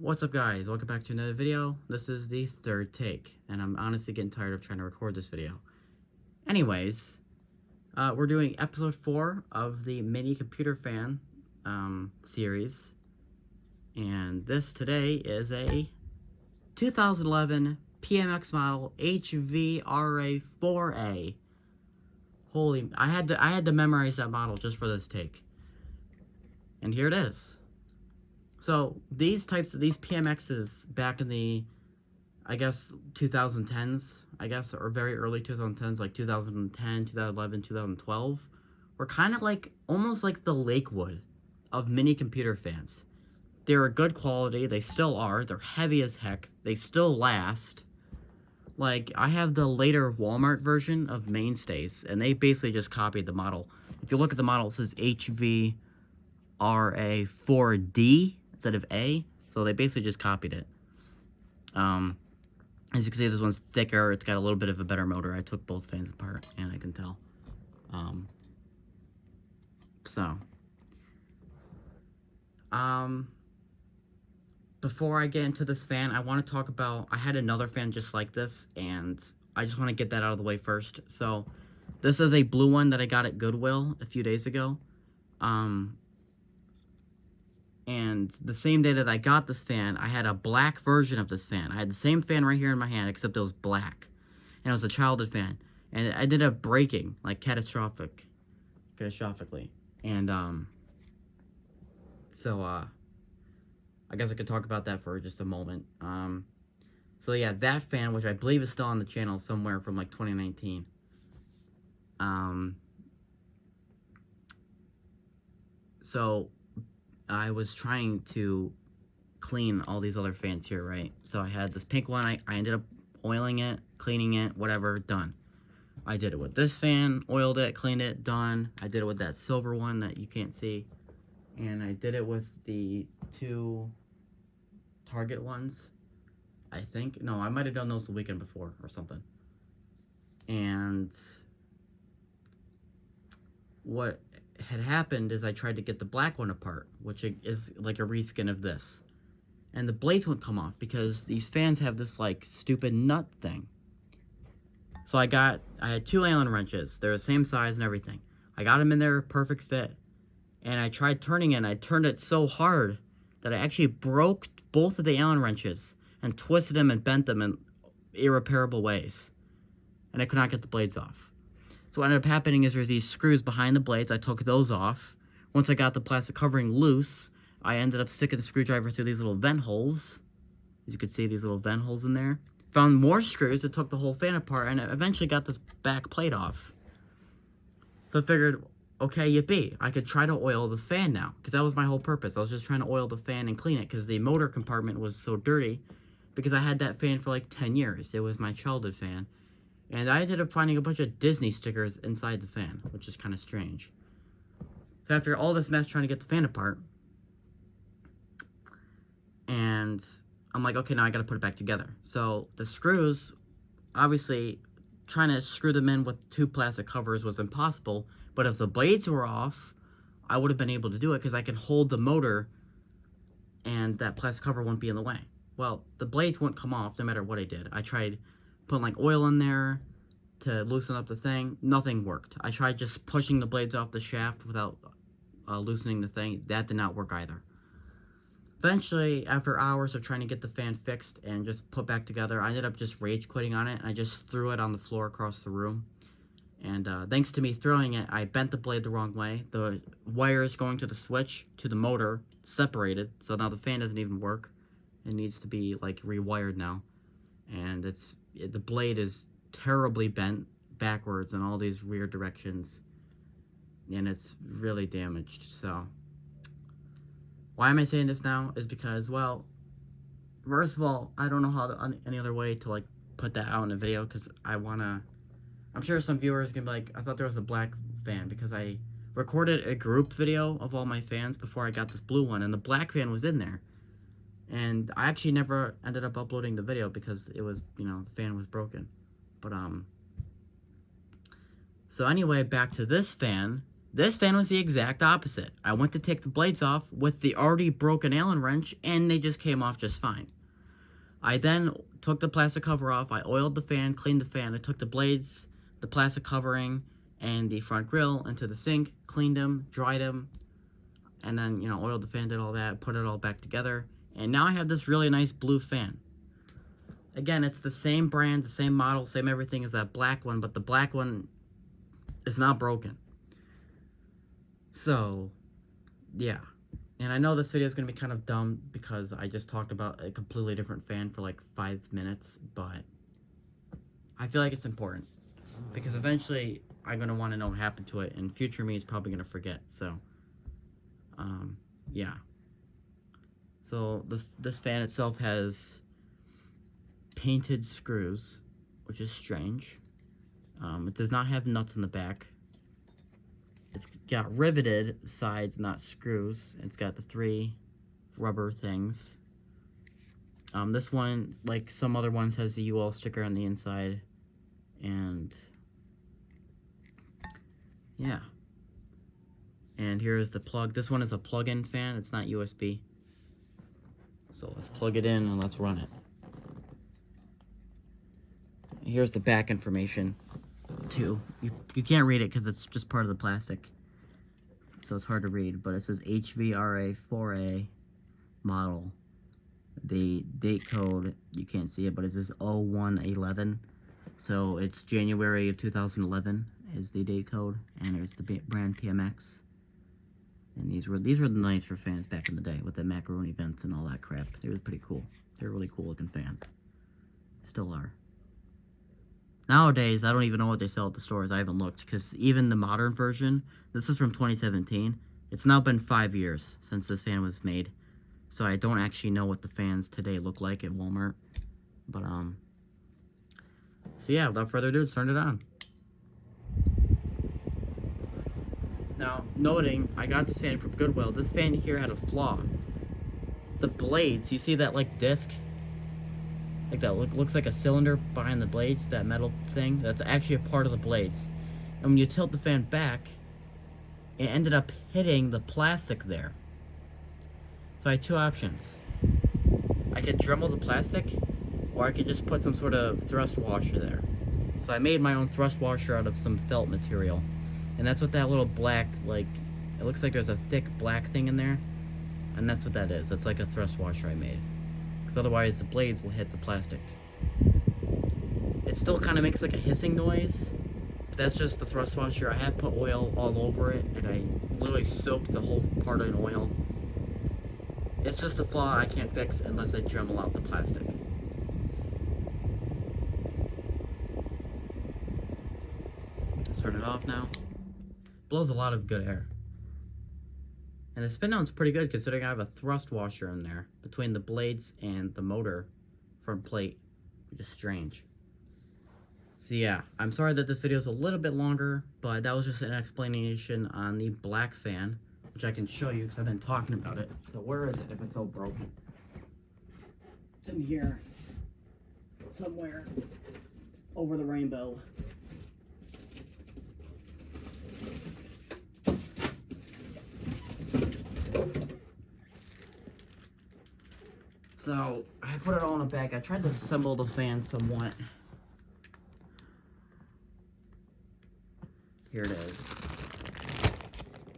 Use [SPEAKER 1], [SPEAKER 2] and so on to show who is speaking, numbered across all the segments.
[SPEAKER 1] What's up, guys? Welcome back to another video. This is the third take, and I'm honestly getting tired of trying to record this video. Anyways, we're doing episode 4 of the mini computer fan series, and this today is a 2011 PMX model HVRA-4A. Holy, I had to memorize that model just for this take, and here it is. So these PMXs back in the, I guess, 2010s, or very early 2010s, like 2010, 2011, 2012, were kind of like, almost like the Lakewood of mini computer fans. They were good quality, they still are, they're heavy as heck, they still last. Like, I have the later Walmart version of Mainstays, and they basically just copied the model. If you look at the model, it says HVRA-4D instead of A, so they basically just copied it. As you can see, this one's thicker, it's got a little bit of a better motor. I took both fans apart, and I can tell. Before I get into this fan, I want to talk about, I had another fan just like this, and I just want to get that out of the way first. So, this is a blue one that I got at Goodwill a few days ago. And the same day that I got this fan, I had a black version of this fan. I had the same fan right here in my hand, except it was black. And it was a childhood fan. And I ended up breaking, like, catastrophically. And, I guess I could talk about that for just a moment. So yeah, that fan, which I believe is still on the channel somewhere from, like, 2019. So I was trying to clean all these other fans here, right? So I had this pink one, I ended up oiling it, cleaning it, whatever, done. I did it with this fan, oiled it, cleaned it, done. I did it with that silver one that you can't see. And I did it with the two Target ones, I think. No, I might have done those the weekend before or something. And what had happened is I tried to get the black one apart, which is like a reskin of this. And the blades wouldn't come off because these fans have this, like, stupid nut thing. So I had two Allen wrenches. They're the same size and everything. I got them in there, perfect fit. And I tried turning it, and I turned it so hard that I actually broke both of the Allen wrenches and twisted them and bent them in irreparable ways. And I could not get the blades off. So what ended up happening is there's these screws behind the blades. I took those off. Once I got the plastic covering loose, I ended up sticking the screwdriver through these little vent holes. As you can see, these little vent holes in there. Found more screws that took the whole fan apart, and I eventually got this back plate off. So I figured, okay, yippee, I could try to oil the fan now, because that was my whole purpose. I was just trying to oil the fan and clean it, because the motor compartment was so dirty, because I had that fan for like 10 years. It was my childhood fan. And I ended up finding a bunch of Disney stickers inside the fan, which is kind of strange. So after all this mess trying to get the fan apart, and I'm like, okay, now I gotta put it back together. So the screws, obviously, trying to screw them in with two plastic covers was impossible, but if the blades were off, I would have been able to do it because I can hold the motor and that plastic cover wouldn't be in the way. Well, the blades wouldn't come off no matter what I did. I tried putting like oil in there to loosen up the thing. Nothing worked. I tried just pushing the blades off the shaft without loosening the thing. That did not work either. Eventually, after hours of trying to get the fan fixed and just put back together, I ended up just rage quitting on it, and I just threw it on the floor across the room. And thanks to me throwing it, I bent the blade the wrong way. The wires going to the switch to the motor separated, so now the fan doesn't even work. It needs to be like rewired now. And the blade is terribly bent backwards in all these weird directions, and it's really damaged. So why am I saying this now is because, well, first of all, I don't know how any other way to like put that out in a video, because I'm sure some viewers can be like, I thought there was a black fan, because I recorded a group video of all my fans before I got this blue one, and the black fan was in there. And I actually never ended up uploading the video because it was, the fan was broken. But, so anyway, back to this fan. This fan was the exact opposite. I went to take the blades off with the already broken Allen wrench, and they just came off just fine. I then took the plastic cover off, I oiled the fan, cleaned the fan, I took the blades, the plastic covering, and the front grill into the sink, cleaned them, dried them, and then, you know, oiled the fan, did all that, put it all back together, and now I have this really nice blue fan. Again, it's the same brand, the same model, same everything as that black one, but the black one is not broken. So, yeah. And I know this video is going to be kind of dumb because I just talked about a completely different fan for like 5 minutes, but I feel like it's important because eventually I'm going to want to know what happened to it, and future me is probably going to forget. So, yeah. So, this fan itself has painted screws, which is strange. It does not have nuts in the back. It's got riveted sides, not screws. It's got the 3 rubber things. This one, like some other ones, has the UL sticker on the inside. And yeah. And here's the plug. This one is a plug-in fan. It's not USB. So let's plug it in and let's run it. Here's the back information too. You can't read it because it's just part of the plastic, so it's hard to read, but it says HVRA-4A model. The date code, you can't see it, but it says 0111, so it's January of 2011 is the date code, and there's the brand PMX. And these were the nicer fans back in the day with the macaroni vents and all that crap. They were pretty cool. They're really cool looking fans. Still are. Nowadays, I don't even know what they sell at the stores. I haven't looked, because even the modern version, this is from 2017. It's now been 5 years since this fan was made, so I don't actually know what the fans today look like at Walmart. But, so yeah, without further ado, let's turn it on. Now, noting, I got this fan from Goodwill. This fan here had a flaw. The blades, you see that, like, disc? Like that looks like a cylinder behind the blades, that metal thing, that's actually a part of the blades. And when you tilt the fan back, it ended up hitting the plastic there. So I had 2 options. I could Dremel the plastic, or I could just put some sort of thrust washer there. So I made my own thrust washer out of some felt material. And that's what that little black, like, it looks like there's a thick black thing in there. And that's what that is. That's like a thrust washer I made. Otherwise the blades will hit the plastic. It still kind of makes like a hissing noise, but that's just the thrust washer. I have put oil all over it, and I literally soaked the whole part in oil. It's just a flaw I can't fix unless I Dremel out the plastic. Let's turn it off now. Blows a lot of good air. And the spin down's pretty good considering I have a thrust washer in there between the blades and the motor front plate, which is strange. So yeah, I'm sorry that this video is a little bit longer, but that was just an explanation on the black fan, which I can show you because I've been talking about it. So where is it if it's so broken? It's in here somewhere over the rainbow. So, I put it all in a bag. I tried to assemble the fan somewhat. Here it is.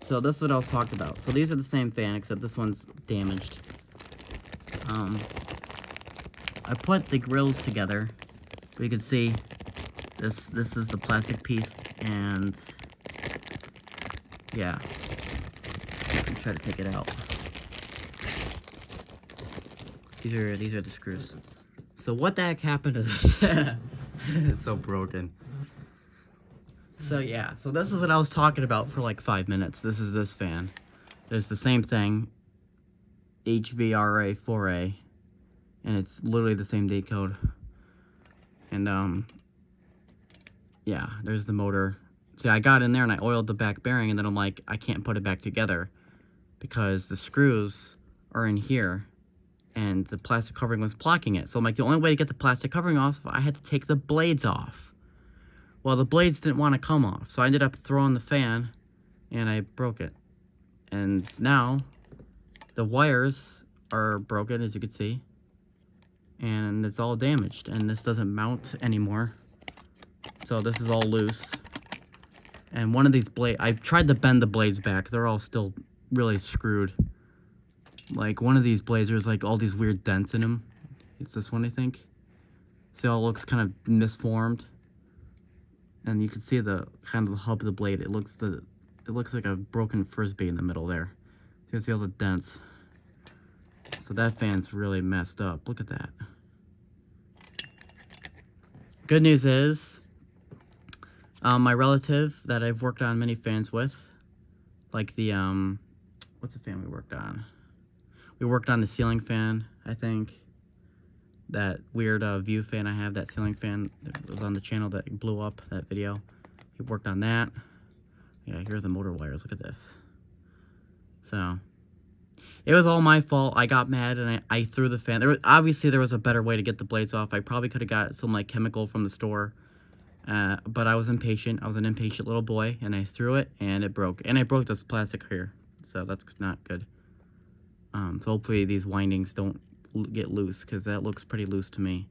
[SPEAKER 1] So, this is what I was talking about. So, these are the same fan, except this one's damaged. I put the grills together. You can see this is the plastic piece, and yeah. I'll try to take it out. These are the screws. So what the heck happened to this? It's so broken. So yeah, so this is what I was talking about for like 5 minutes. This is this fan. There's the same thing, HVRA-4A, and it's literally the same date code. And yeah, there's the motor. See, I got in there and I oiled the back bearing, and then I'm like, I can't put it back together because the screws are in here and the plastic covering was blocking it. So I'm like, the only way to get the plastic covering off, I had to take the blades off. Well, the blades didn't want to come off, so I ended up throwing the fan and I broke it. And now the wires are broken, as you can see, and it's all damaged, and this doesn't mount anymore. So this is all loose. And one of these blades, I've tried to bend the blades back. They're all still really screwed. Like, one of these blades, there's like all these weird dents in them. It's this one, I think. See how it looks kind of misformed? And you can see the kind of the hub of the blade. It looks like a broken frisbee in the middle there. You can see all the dents. So that fan's really messed up. Look at that. Good news is, my relative that I've worked on many fans with, like the, what's the fan we worked on? We worked on the ceiling fan, I think. That weird view fan I have, that ceiling fan that was on the channel that blew up, that video. He worked on that. Yeah, here's the motor wires. Look at this. So, it was all my fault. I got mad and I threw the fan. Obviously, there was a better way to get the blades off. I probably could have got some like chemical from the store. But I was impatient. I was an impatient little boy, and I threw it, and it broke. And I broke this plastic here, so that's not good. So hopefully these windings don't get loose, because that looks pretty loose to me.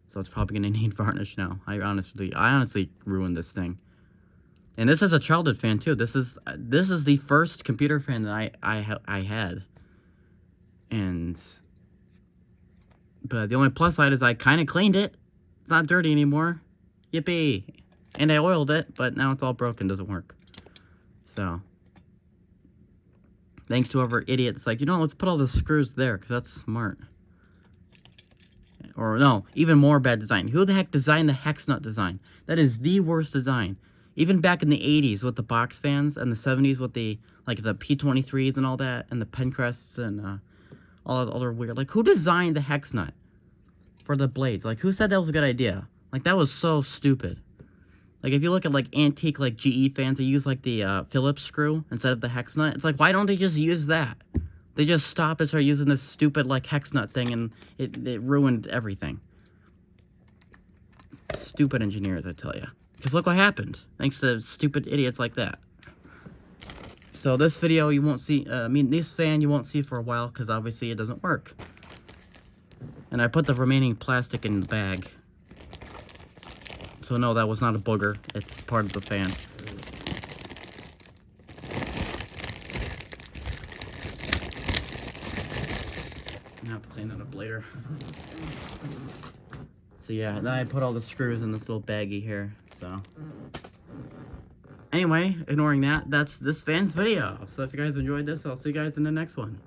[SPEAKER 1] So it's probably going to need varnish now. I honestly ruined this thing. And this is a childhood fan too. This is the first computer fan that I had. But the only plus side is I kind of cleaned it. It's not dirty anymore. Yippee! And I oiled it, but now it's all broken, doesn't work. So, thanks to whoever idiot's like, let's put all the screws there, because that's smart. Or no, even more bad design. Who the heck designed the hex nut design? That is the worst design. Even back in the 80s with the box fans, and the 70s with the P23s and all that, and the Pencrests and all that other weird. Like, who designed the hex nut for the blades? Like, who said that was a good idea? Like, that was so stupid. Like, if you look at, like, antique, like, GE fans, they use, like, the Phillips screw instead of the hex nut. It's like, why don't they just use that? They just stop and start using this stupid, like, hex nut thing, and it ruined everything. Stupid engineers, I tell you. Because look what happened. Thanks to stupid idiots like that. So, this video you won't see, this fan you won't see for a while, because obviously it doesn't work. And I put the remaining plastic in the bag. So no, that was not a booger. It's part of the fan. I have to clean that up later. So yeah, then I put all the screws in this little baggie here. So anyway, ignoring that, that's this fan's video. So if you guys enjoyed this, I'll see you guys in the next one.